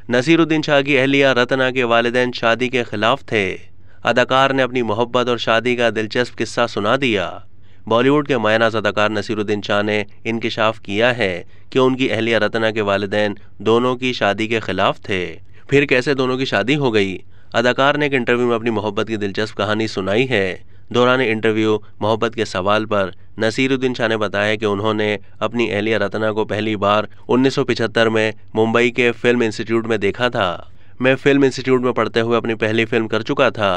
नसीरुद्दीन शाह की अहलिया रत्ना के वालिदैन शादी के खिलाफ थे। अदाकार ने अपनी मोहब्बत और शादी का दिलचस्प किस्सा सुना दिया। बॉलीवुड के मायनाज़ अदाकार नसीरुद्दीन शाह ने इंकिशाफ किया है कि उनकी अहलिया रत्ना के वालिदैन दोनों की शादी के खिलाफ थे। फिर कैसे दोनों की शादी हो गई? अदाकार ने एक इंटरव्यू में अपनी मोहब्बत की दिलचस्प कहानी सुनाई है। दौरान इंटरव्यू मोहब्बत के सवाल पर नसीरुद्दीन शाह ने बताया कि उन्होंने अपनी अहलिया रत्ना को पहली बार 1975 में मुंबई के फिल्म इंस्टीट्यूट में देखा था। मैं फिल्म इंस्टीट्यूट में पढ़ते हुए अपनी पहली फिल्म कर चुका था।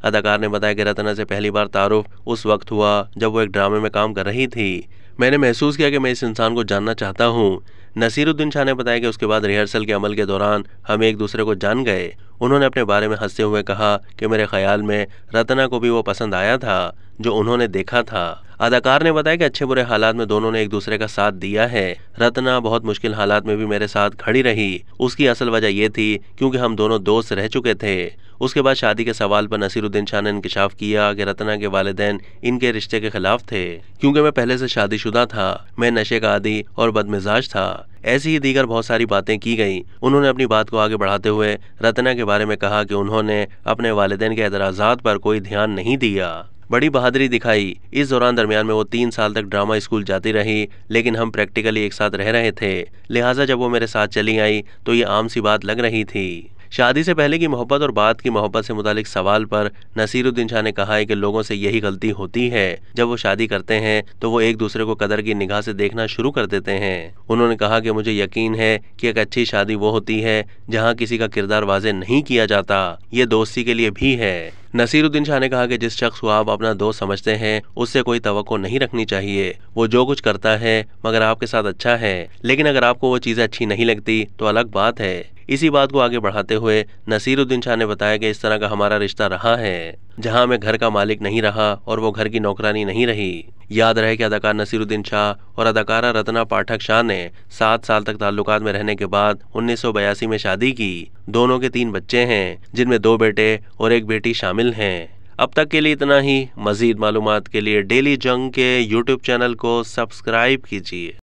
अदाकार ने बताया कि रत्ना से पहली बार तारुफ उस वक्त हुआ जब वो एक ड्रामे में काम कर रही थी। मैंने महसूस किया कि मैं इस इंसान को जानना चाहता हूँ। नसीरुद्दीन शाह ने बताया कि उसके बाद रिहर्सल के अमल के दौरान हम एक दूसरे को जान गए। उन्होंने अपने बारे में हंसते हुए कहा कि मेरे ख्याल में रत्ना को भी वो पसंद आया था जो उन्होंने देखा था। अदाकार ने बताया कि अच्छे बुरे हालात में दोनों ने एक दूसरे का साथ दिया है। रत्ना बहुत मुश्किल हालात में भी मेरे साथ खड़ी रही। उसकी असल वजह यह थी क्योंकि हम दोनों दोस्त रह चुके थे। उसके बाद शादी के सवाल पर नसीरुद्दीन शाह ने इंकिशाफ किया कि रत्ना के वालिदैन इनके रिश्ते के खिलाफ थे क्योंकि मैं पहले से शादीशुदा था, मैं नशे का आदी और बदमिजाज था। ऐसी ही दीगर बहुत सारी बातें की गई। उन्होंने अपनी बात को आगे बढ़ाते हुए रत्ना के बारे में कहा कि उन्होंने अपने वालिदैन के एतराज़ात पर कोई ध्यान नहीं दिया, बड़ी बहादुरी दिखाई। इस दरमियान में वो 3 साल तक ड्रामा स्कूल जाती रही, लेकिन हम प्रैक्टिकली एक साथ रह रहे थे, लिहाजा जब वो मेरे साथ चली आई तो ये आम सी बात लग रही थी। शादी से पहले की मोहब्बत और बाद की मोहब्बत से मुतालिक सवाल पर नसीरुद्दीन शाह ने कहा है कि लोगों से यही गलती होती है, जब वो शादी करते हैं तो वो एक दूसरे को कदर की निगाह से देखना शुरू कर देते हैं। उन्होंने कहा कि मुझे यकीन है कि एक अच्छी शादी वो होती है जहां किसी का किरदार वाज़ेह नहीं किया जाता, ये दोस्ती के लिए भी है। नसीरुद्दीन शाह ने कहा कि जिस शख्स को आप अपना दोस्त समझते हैं उससे कोई तवक्को नहीं रखनी चाहिए। वो जो कुछ करता है मगर आपके साथ अच्छा है, लेकिन अगर आपको वो चीज़ें अच्छी नहीं लगती तो अलग बात है। इसी बात को आगे बढ़ाते हुए नसीरुद्दीन शाह ने बताया कि इस तरह का हमारा रिश्ता रहा है जहां मैं घर का मालिक नहीं रहा और वो घर की नौकरानी नहीं रही। याद रहे कि अदाकार नसीरुद्दीन शाह और अदाकारा रत्ना पाठक शाह ने 7 साल तक ताल्लुकात में रहने के बाद 1982 में शादी की। दोनों के 3 बच्चे हैं जिनमें 2 बेटे और 1 बेटी शामिल हैं। अब तक के लिए इतना ही। मज़ीद मालूमात के लिए डेली जंग के YouTube चैनल को सब्सक्राइब कीजिए।